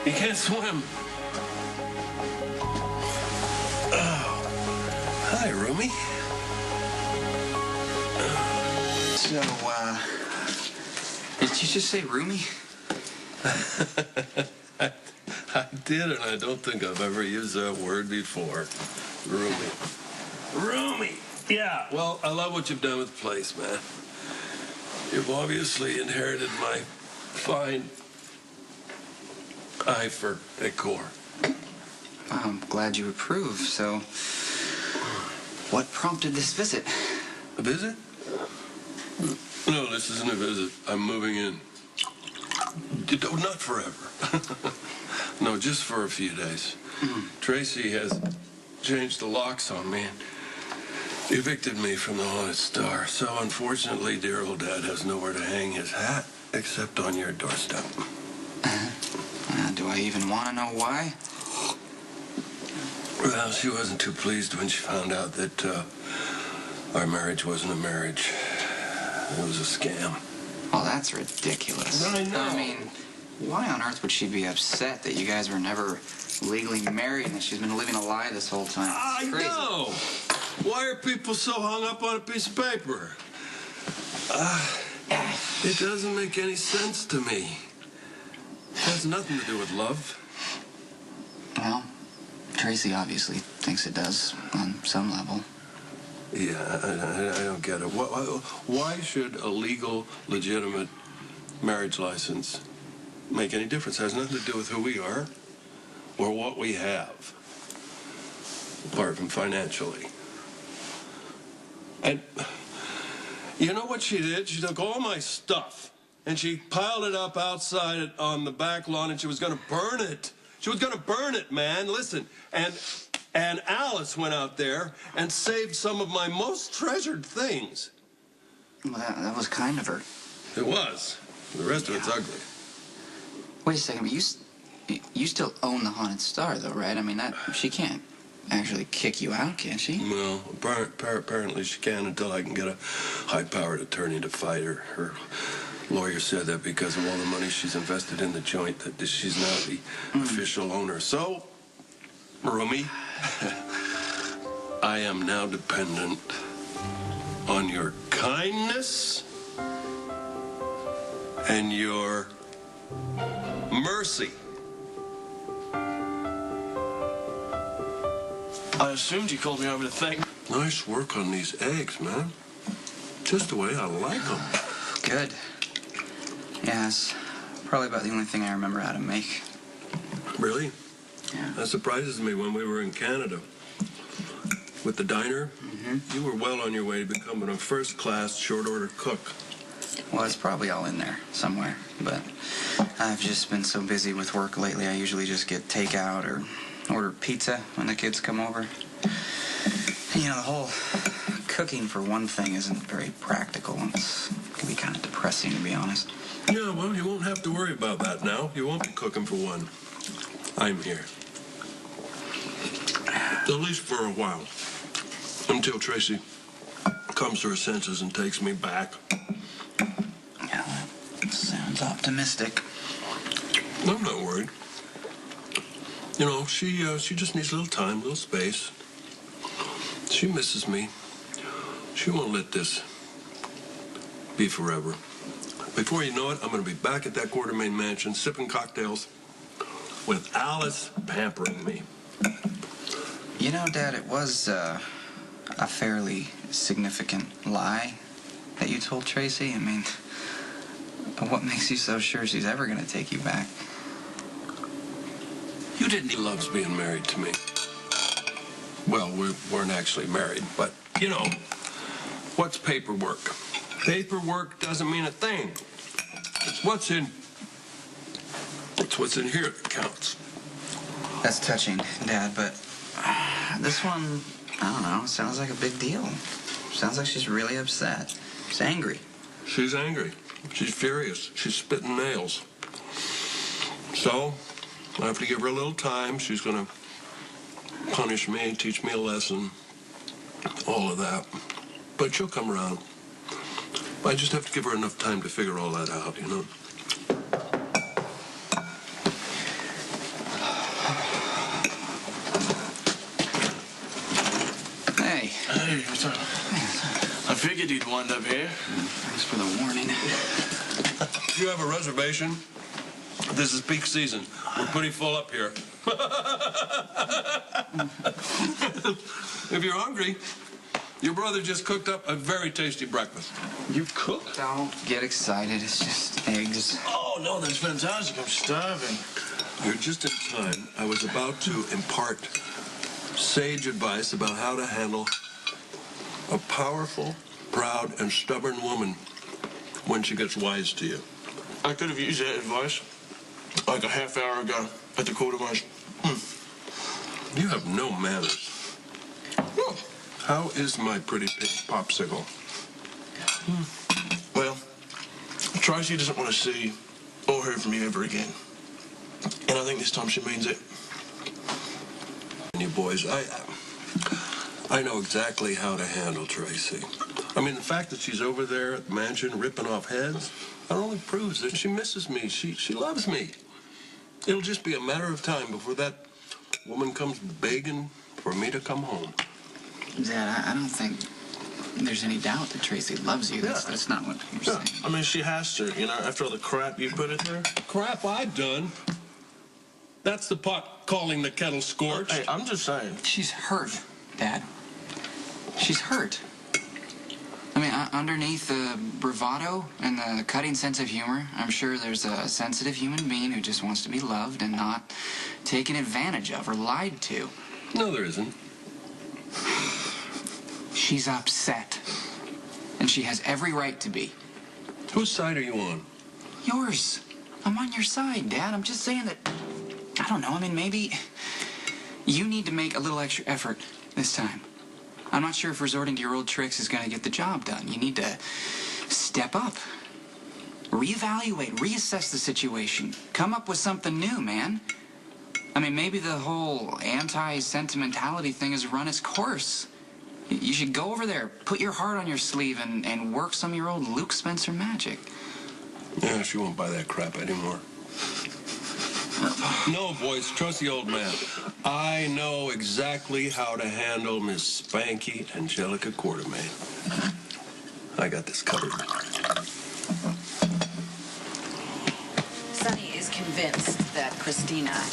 He can't swim. Oh. Hi, Rumi. So, did you just say Rumi? I did, and I don't think I've ever used that word before. Rumi. Rumi! Yeah, well, I love what you've done with the place, man. You've obviously inherited my fine eye for decor. I'm glad you approve. So, what prompted this visit? A visit? No, this isn't a visit. I'm moving in. Not forever. No, just for a few days. Tracy has changed the locks on me and evicted me from the Haunted Star. So, unfortunately, dear old Dad has nowhere to hang his hat except on your doorstep. Do I even want to know why? Well, she wasn't too pleased when she found out that our marriage wasn't a marriage. It was a scam. Oh, that's ridiculous. I know. I mean, why on earth would she be upset that you guys were never legally married and that she's been living a lie this whole time? I know. Why are people so hung up on a piece of paper? It doesn't make any sense to me. It has nothing to do with love. Well, Tracy obviously thinks it does on some level. Yeah, I don't get it. Why should a legal, legitimate marriage license make any difference? It has nothing to do with who we are or what we have, apart from financially. And you know what she did? She took all my stuff and she piled it up outside on the back lawn and she was going to burn it. She was going to burn it, man. Listen, and Alice went out there and saved some of my most treasured things. Well, that was kind of her. It was. The rest of it's ugly. Wait a second, but you still own the Haunted Star, though, right? I mean, she can't actually kick you out, can she? Well, apparently she can until I can get a high-powered attorney to fight her. Her lawyer said that because of all the money she's invested in the joint, that she's now the official owner. So, Rumi, I am now dependent on your kindness and your mercy. I assumed you called me over to thank me. Nice work on these eggs, man. Just the way I like them. Good. Yeah, it's probably about the only thing I remember how to make. Really? Yeah. That surprises me. When we were in Canada with the diner, you were well on your way to becoming a first-class short-order cook. Well, it's probably all in there somewhere, but I've just been so busy with work lately, I usually just get takeout or order pizza when the kids come over. And, you know, the whole cooking, for one thing, isn't very practical. It can be kind of depressing, to be honest. Yeah, well, you won't have to worry about that now. You won't be cooking for one. I'm here. At least for a while. Until Tracy comes to her senses and takes me back. Yeah, that sounds optimistic. I'm not worried. You know, she just needs a little time, a little space. She misses me. She won't let this be forever. Before you know it, I'm going to be back at that Quartermain mansion, sipping cocktails with Alice pampering me. You know, Dad, it was a fairly significant lie that you told Tracy. I mean, what makes you so sure she's ever going to take you back? You didn't. He loves being married to me. Well, we weren't actually married, but, you know, what's paperwork? Paperwork doesn't mean a thing. It's what's in here that counts. That's touching, Dad, but this one, I don't know, sounds like a big deal. Sounds like she's really upset. She's angry. She's angry. She's furious. She's spitting nails. So, I have to give her a little time. She's going to punish me, teach me a lesson, all of that. But she'll come around. I just have to give her enough time to figure all that out, you know? you'd wind up here. Thanks for the warning. If you have a reservation, this is peak season. We're pretty full up here. If you're hungry, your brother just cooked up a very tasty breakfast. You cook? Don't get excited. It's just eggs. Oh, no, that's fantastic. I'm starving. You're just in time. I was about to impart sage advice about how to handle a powerful, proud, and stubborn woman when she gets wise to you. I could have used that advice like a half hour ago at the quartermaster. You have no manners. Oh, How is my pretty pink popsicle? well, Tracy doesn't want to see or hear from you ever again. And I think this time she means it. And you boys, I know exactly how to handle Tracy. I mean, the fact that she's over there at the mansion ripping off heads, that only proves that she misses me. She loves me. It'll just be a matter of time before that woman comes begging for me to come home. Dad, I don't think there's any doubt that Tracy loves you. That's not what you're Yeah, saying. I mean, she has to, you know, after all the crap you put in her. Crap I've done. That's the pot calling the kettle scorched. Hey, I'm just saying. She's hurt, Dad. She's hurt. I mean, underneath the bravado and the cutting sense of humor, I'm sure there's a sensitive human being who just wants to be loved and not taken advantage of or lied to. No, there isn't. She's upset. And she has every right to be. Whose side are you on? Yours. I'm on your side, Dad. I'm just saying that, I don't know, I mean, maybe you need to make a little extra effort this time. I'm not sure if resorting to your old tricks is going to get the job done. You need to step up. Reevaluate, reassess the situation. Come up with something new, man. I mean, maybe the whole anti-sentimentality thing has run its course. You should go over there, put your heart on your sleeve, and work some of your old Luke Spencer magic. Yeah, she won't buy that crap anymore. No, boys, trust the old man. I know exactly how to handle Miss Spanky Angelica Quartermain. I got this covered. Sonny is convinced that Christina